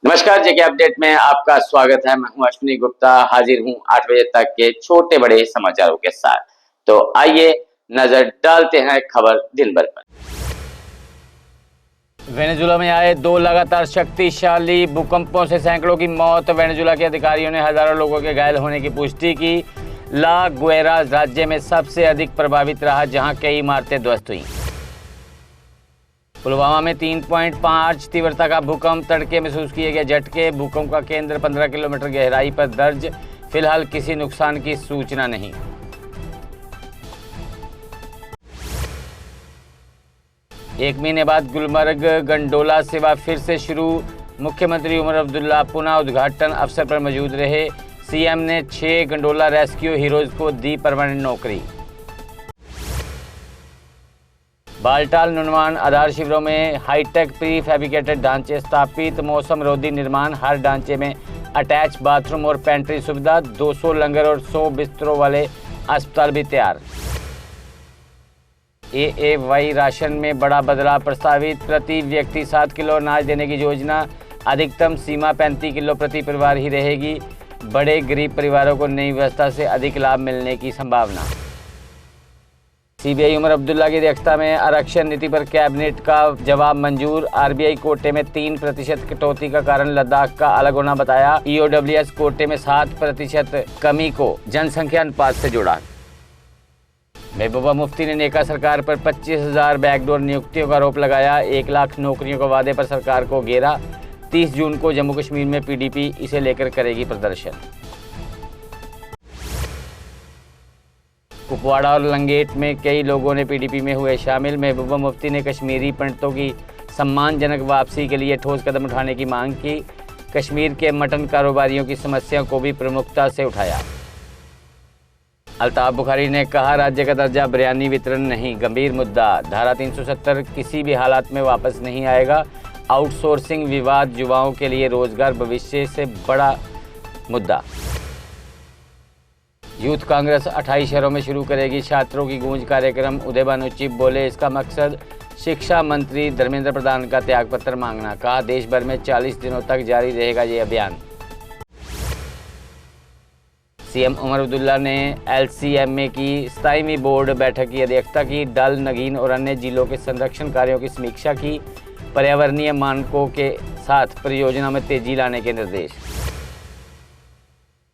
नमस्कार, जेके अपडेट में आपका स्वागत है। मैं हूं अश्विनी गुप्ता, हाजिर हूं 8 बजे तक के छोटे बड़े समाचारों के साथ। तो आइए नजर डालते हैं खबर दिन भर पर। वेनेजुला में आए 2 लगातार शक्तिशाली भूकंपों से सैकड़ों की मौत। वेनेजुला के अधिकारियों ने हजारों लोगों के घायल होने की पुष्टि की। ला गुएरा राज्य में सबसे अधिक प्रभावित रहा, जहां कई इमारतें ध्वस्त हुई। पुलवामा में 3.5 तीव्रता का भूकंप, तड़के महसूस किए गए झटके। भूकंप का केंद्र 15 किलोमीटर गहराई पर दर्ज। फिलहाल किसी नुकसान की सूचना नहीं। एक महीने बाद गुलमर्ग गंडोला सेवा फिर से शुरू। मुख्यमंत्री उमर अब्दुल्ला पुनः उद्घाटन अवसर पर मौजूद रहे। सीएम ने 6 गंडोला रेस्क्यू हीरोज को दी परमानेंट नौकरी। बालटाल नुनवान आधार शिविरों में हाईटेक प्री फैब्रिकेटेड ढांचे स्थापित। मौसम रोधी निर्माण, हर ढांचे में अटैच बाथरूम और पेंट्री सुविधा। 200 लंगर और 100 बिस्तरों वाले अस्पताल भी तैयार। एएवाई राशन में बड़ा बदलाव प्रस्तावित। प्रति व्यक्ति 7 किलो अनाज देने की योजना। अधिकतम सीमा 35 किलो प्रति परिवार ही रहेगी। बड़े गरीब परिवारों को नई व्यवस्था से अधिक लाभ मिलने की संभावना। सीबीआई उमर अब्दुल्ला की अध्यक्षता में आरक्षण नीति पर कैबिनेट का जवाब मंजूर। आरबीआई कोटे में 3% कटौती का कारण लद्दाख का अलग होना बताया। ईओडब्ल्यूएस कोटे में 7% कमी को जनसंख्या अनुपात से जोड़ा। महबूबा मुफ्ती ने नेका सरकार पर 25,000 बैकडोर नियुक्तियों का आरोप लगाया। 1 लाख नौकरियों के वादे पर सरकार को घेरा। 30 जून को जम्मू कश्मीर में पीडीपी इसे लेकर करेगी प्रदर्शन। कुपवाड़ा और लंगेट में कई लोगों ने पीडीपी में हुए शामिल। महबूबा मुफ्ती ने कश्मीरी पंडितों की सम्मानजनक वापसी के लिए ठोस कदम उठाने की मांग की। कश्मीर के मटन कारोबारियों की समस्या को भी प्रमुखता से उठाया। अल्ताफ बुखारी ने कहा, राज्य का दर्जा बिरयानी वितरण नहीं, गंभीर मुद्दा। धारा 370 किसी भी हालात में वापस नहीं आएगा। आउटसोर्सिंग विवाद युवाओं के लिए रोजगार भविष्य से बड़ा मुद्दा। यूथ कांग्रेस 28 शहरों में शुरू करेगी छात्रों की गूंज कार्यक्रम। उदय भानु चिप बोले, इसका मकसद शिक्षा मंत्री धर्मेंद्र प्रधान का त्यागपत्र मांगना। कहा, देश भर में 40 दिनों तक जारी रहेगा ये अभियान। सीएम उमर अब्दुल्ला ने एलसीएमए की 27वीं बोर्ड बैठक की अध्यक्षता की। डल, नगीन और अन्य जिलों के संरक्षण कार्यों की समीक्षा की। पर्यावरणीय मानकों के साथ परियोजना में तेजी लाने के निर्देश।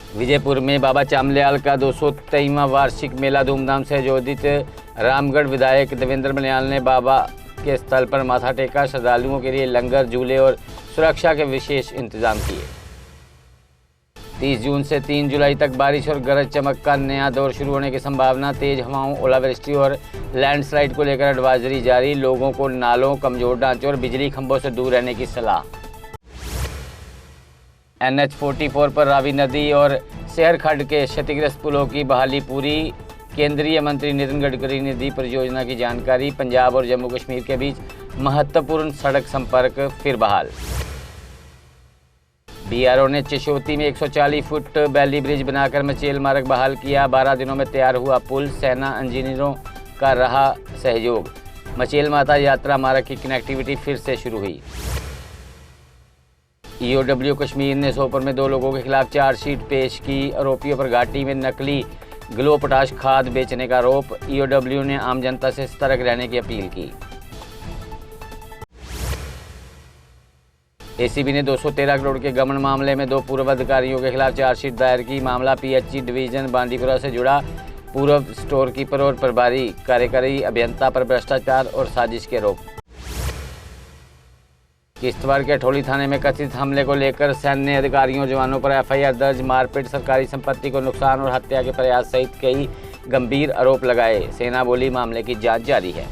विजयपुर में बाबा चामलियाल का 223वां वार्षिक मेला धूमधाम से आयोजित। रामगढ़ विधायक देवेंद्र मल्याल ने बाबा के स्थल पर माथा टेका। श्रद्धालुओं के लिए लंगर, झूले और सुरक्षा के विशेष इंतजाम किए। 30 जून से 3 जुलाई तक बारिश और गरज चमक का नया दौर शुरू होने की संभावना। तेज हवाओं, ओलावृष्टि और लैंडस्लाइड को लेकर एडवाइजरी जारी। लोगों को नालों, कमजोर ढांचों और बिजली खंभों से दूर रहने की सलाह। NH-44 पर रावी नदी और शहर खड्ड के क्षतिग्रस्त पुलों की बहाली पूरी। केंद्रीय मंत्री नितिन गडकरी ने दी परियोजना की जानकारी। पंजाब और जम्मू कश्मीर के बीच महत्वपूर्ण सड़क संपर्क फिर बहाल। बीआरओ ने चिशोती में 140 फुट बैली ब्रिज बनाकर मचेल मार्ग बहाल किया। 12 दिनों में तैयार हुआ पुल। सेना इंजीनियरों का रहा सहयोग। मचेल माता यात्रा मार्ग की कनेक्टिविटी फिर से शुरू हुई। ईओडब्ल्यू कश्मीर ने सोपोर में 2 लोगों के खिलाफ चार्जशीट पेश की। आरोपियों पर घाटी में नकली ग्लो पोटाश खाद बेचने का आरोप। ईओडब्ल्यू ने आम जनता से सतर्क रहने की अपील की। एसीबी ने 213 करोड़ के गबन मामले में 2 पूर्व अधिकारियों के खिलाफ चार्जशीट दायर की। मामला पीएचई डिवीजन बांदीपुरा से जुड़ा। पूर्व स्टोर कीपर और प्रभारी कार्यकारी अभियंता पर भ्रष्टाचार और साजिश के आरोप। किश्तवाड़ के अठौली थाने में कथित हमले को लेकर सैन्य अधिकारियों जवानों पर एफआईआर दर्ज। मारपीट, सरकारी संपत्ति को नुकसान और हत्या के प्रयास सहित कई गंभीर आरोप लगाए। सेना बोली, मामले की जांच जारी है।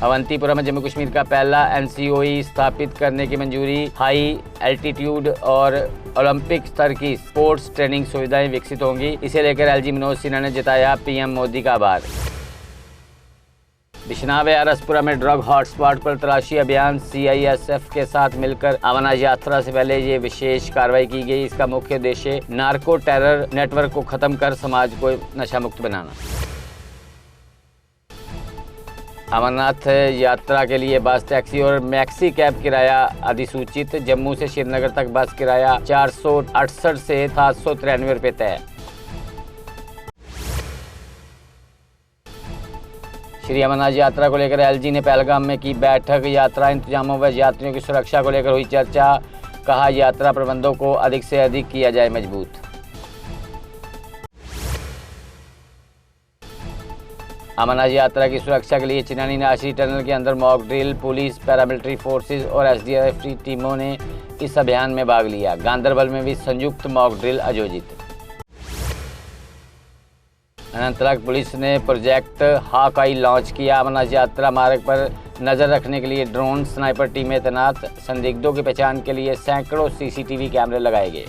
अवंतीपुरा में जम्मू कश्मीर का पहला एनसीओई स्थापित करने की मंजूरी। हाई एल्टीट्यूड और ओलंपिक स्तर की स्पोर्ट्स ट्रेनिंग सुविधाएं विकसित होंगी। इसे लेकर एलजी मनोज सिन्हा ने जताया पीएम मोदी का आभार। बिश्नाव आरसपुरा में ड्रग हॉटस्पॉट पर तलाशी अभियान। सीआईएसएफ के साथ मिलकर अमरनाथ यात्रा से पहले ये विशेष कार्रवाई की गई। इसका मुख्य उद्देश्य नार्को टेरर नेटवर्क को खत्म कर समाज को नशा मुक्त बनाना। अमरनाथ यात्रा के लिए बस, टैक्सी और मैक्सी कैब किराया अधिसूचित। जम्मू से श्रीनगर तक बस किराया 468 से 793 रुपये तय। श्री अमरनाथ यात्रा को लेकर एलजी ने पहलगाम में की बैठक। यात्रा इंतजामों व यात्रियों की सुरक्षा को लेकर हुई चर्चा। कहा यात्रा प्रबंधों को अधिक से अधिक किया जाए मजबूत। अमरनाथ यात्रा की सुरक्षा के लिए चिनानी नाशी टनल के अंदर mock drill, police, paramilitary forces और एसडीआरएफ की टीमों ने इस अभियान में भाग लिया। गांदरबल में भी संयुक्त मॉक ड्रिल आयोजित। अनंतनाग पुलिस ने प्रोजेक्ट हॉकआई लॉन्च किया। अमरनाथ यात्रा मार्ग पर नजर रखने के लिए ड्रोन, स्नाइपर टीमें तैनात। संदिग्धों की पहचान के लिए सैकड़ों सीसीटीवी कैमरे लगाए गए।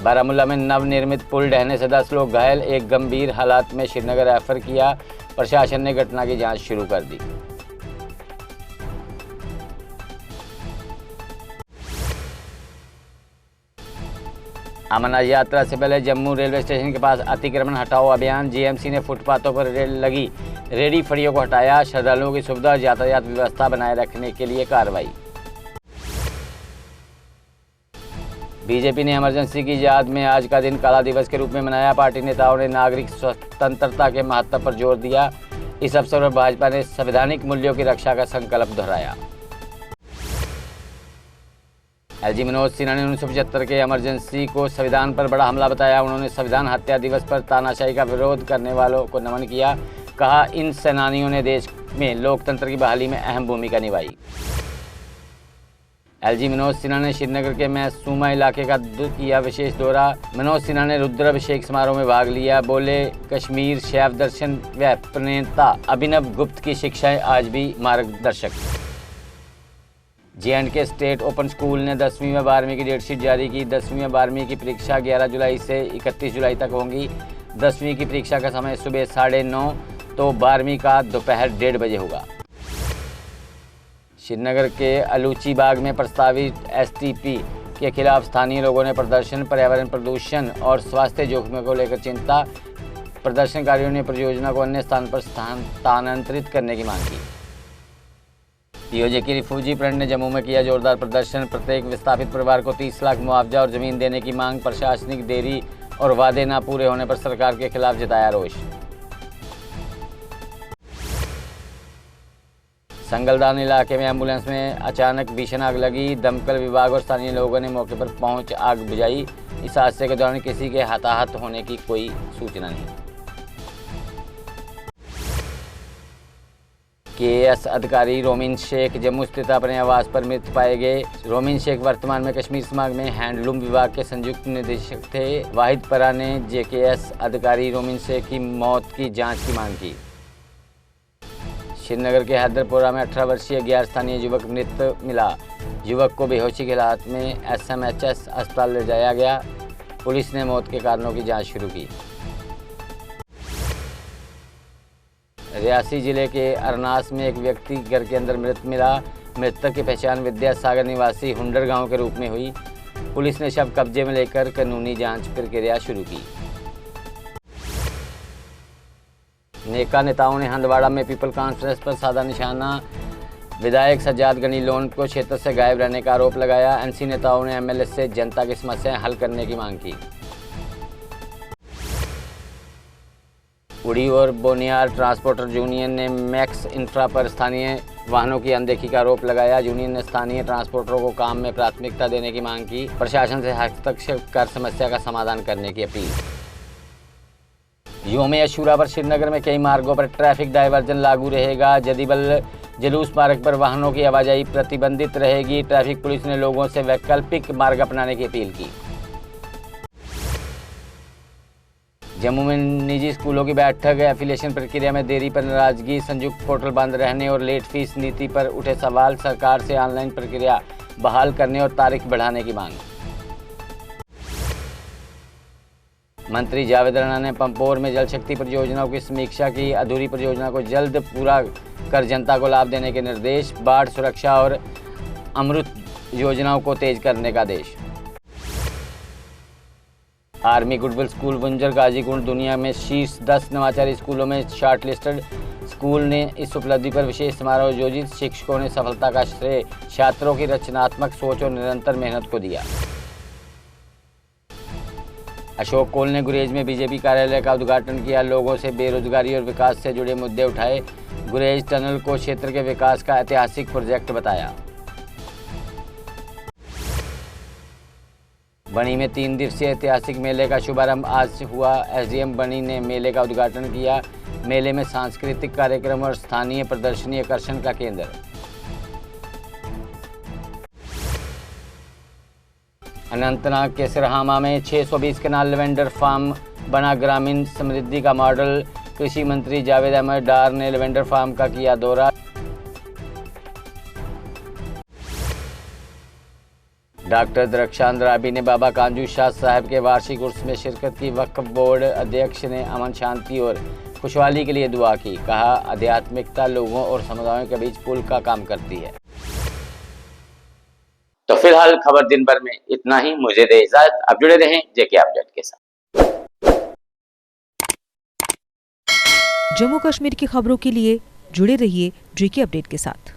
बारामूला में नवनिर्मित पुल ढहने से 10 लोग घायल, एक गंभीर हालात में श्रीनगर रेफर किया। प्रशासन ने घटना की जांच शुरू कर दी। अमरनाथ यात्रा से पहले जम्मू रेलवे स्टेशन के पास अतिक्रमण हटाओ अभियान। जीएमसी ने फुटपाथों पर लगी रेडी फड़ियों को हटाया। श्रद्धालुओं की सुविधा और यातायात व्यवस्था बनाए रखने के लिए कार्रवाई। बीजेपी ने इमरजेंसी की याद में आज का दिन काला दिवस के रूप में मनाया। पार्टी नेताओं ने नागरिक स्वतंत्रता के महत्व पर जोर दिया। इस अवसर पर भाजपा ने संवैधानिक मूल्यों की रक्षा का संकल्प दोहराया। एलजी मनोज सिन्हा ने 1975 के इमरजेंसी को संविधान पर बड़ा हमला बताया। उन्होंने संविधान हत्या दिवस पर तानाशाही का विरोध करने वालों को नमन किया। कहा इन सेनानियों ने देश में लोकतंत्र की बहाली में अहम भूमिका निभाई। एलजी मनोज सिन्हा ने श्रीनगर के मैसूमा इलाके का किया विशेष दौरा। मनोज सिन्हा ने रुद्राभिषेक समारोह में भाग लिया। बोले कश्मीर शैव दर्शन व प्रणेता अभिनव गुप्त की शिक्षाएं आज भी मार्गदर्शक। J&K स्टेट ओपन स्कूल ने 10वीं व 12वीं की डेटशीट जारी की। 10वीं व 12वीं की परीक्षा 11 जुलाई से 31 जुलाई तक होंगी। 10वीं की परीक्षा का समय सुबह 9:30 तो 12वीं का दोपहर 1:30 बजे होगा। श्रीनगर के अलूची बाग में प्रस्तावित एसटीपी के खिलाफ स्थानीय लोगों ने प्रदर्शन। पर्यावरण प्रदूषण और स्वास्थ्य जोखिमों को लेकर चिंता। प्रदर्शनकारियों ने परियोजना को अन्य स्थान पर स्थानांतरित करने की मांग की। पीओजे की रिफ्यूजी फ्रंट ने जम्मू में किया जोरदार प्रदर्शन। प्रत्येक विस्थापित परिवार को 30 लाख मुआवजा और जमीन देने की मांग। प्रशासनिक देरी और वादे न पूरे होने पर सरकार के खिलाफ जताया रोष। संगलदान इलाके में एम्बुलेंस में अचानक भीषण आग लगी। दमकल विभाग और स्थानीय लोगों ने मौके पर पहुंच आग बुझाई। इस हादसे के दौरान किसी के हताहत होने की कोई सूचना नहीं। केएस अधिकारी रोमिन शेख जम्मू स्थित अपने आवास पर मृत पाए गए। रोमिन शेख वर्तमान में कश्मीर संभाग में हैंडलूम विभाग के संयुक्त निदेशक थे। वाहिद परा ने जेकेएस अधिकारी रोमिन शेख की मौत की जांच की मांग की। श्रीनगर के हैदरपुरा में 18 वर्षीय गैर स्थानीय युवक मृत मिला। युवक को बेहोशी की हालत में एसएमएचएस अस्पताल ले जाया गया। पुलिस ने मौत के कारणों की जांच शुरू की। रियासी जिले के अरनास में एक व्यक्ति घर के अंदर मृत मिला। मृतक की पहचान विद्यासागर निवासी हुंडर गांव के रूप में हुई। पुलिस ने शव कब्जे में लेकर कानूनी जांच प्रक्रिया शुरू की। नेका नेताओं ने हंदवाड़ा में पीपल कॉन्फ्रेंस पर साधा निशाना। विधायक सज्जाद गनी लोन को क्षेत्र से गायब रहने का आरोप लगाया। एनसी नेताओं ने एमएलए से जनता की समस्याएं हल करने की मांग की। उड़ी और बोनियार ट्रांसपोर्टर यूनियन ने मैक्स इंफ्रा पर स्थानीय वाहनों की अनदेखी का आरोप लगाया। यूनियन ने स्थानीय ट्रांसपोर्टरों को काम में प्राथमिकता देने की मांग की। प्रशासन से हस्तक्षेप कर समस्या का समाधान करने की अपील। यौम अशूरा पर श्रीनगर में कई मार्गों पर ट्रैफिक डायवर्जन लागू रहेगा। जदीबल जुलूस मार्ग पर वाहनों की आवाजाही प्रतिबंधित रहेगी। ट्रैफिक पुलिस ने लोगों से वैकल्पिक मार्ग अपनाने की अपील की। जम्मू में निजी स्कूलों की बैठक। एफिलिएशन प्रक्रिया में देरी पर नाराजगी। संयुक्त पोर्टल बंद रहने और लेट फीस नीति पर उठे सवाल। सरकार से ऑनलाइन प्रक्रिया बहाल करने और तारीख बढ़ाने की मांग। मंत्री जावेद राणा ने पंपोर में जल शक्ति परियोजनाओं की समीक्षा की। अधूरी परियोजना को जल्द पूरा कर जनता को लाभ देने के निर्देश। बाढ़ सुरक्षा और अमृत योजनाओं को तेज करने का आदेश। आर्मी गुडविल स्कूल बुंजर गाजीकुंड दुनिया में शीर्ष 10 नवाचारी स्कूलों में शॉर्ट लिस्टेड स्कूल ने इस उपलब्धि पर विशेष समारोह आयोजित। शिक्षकों ने सफलता का श्रेय छात्रों की रचनात्मक सोच और निरंतर मेहनत को दिया। अशोक कोल ने गुरेज में बीजेपी कार्यालय का उद्घाटन किया। लोगों से बेरोजगारी और विकास से जुड़े मुद्दे उठाए। गुरेज टनल को क्षेत्र के विकास का ऐतिहासिक प्रोजेक्ट बताया। बनी में 3 दिवसीय ऐतिहासिक मेले का शुभारंभ आज हुआ। एसडीएम बनी ने मेले का उद्घाटन किया। मेले में सांस्कृतिक कार्यक्रम और स्थानीय प्रदर्शनी आकर्षण का केंद्र। अनंतनाग के सिरहामा में 620 कनाल लेवेंडर फार्म बना ग्रामीण समृद्धि का मॉडल। कृषि मंत्री जावेद अहमद डार ने लेवेंडर फार्म का किया दौरा। डॉक्टर दरख्शान राबी ने बाबा कांजू शाह साहब के वार्षिक उर्स में शिरकत की। वक्फ बोर्ड अध्यक्ष ने अमन, शांति और खुशहाली के लिए दुआ की। कहा, आध्यात्मिकता लोगों और समुदायों के बीच पुल का काम करती है। तो फिलहाल खबर दिन भर में इतना ही। मुझे दे इजाजत। आप जुड़े रहें जेके अपडेट के साथ। जम्मू कश्मीर की खबरों के लिए जुड़े रहिए जेके अपडेट के साथ।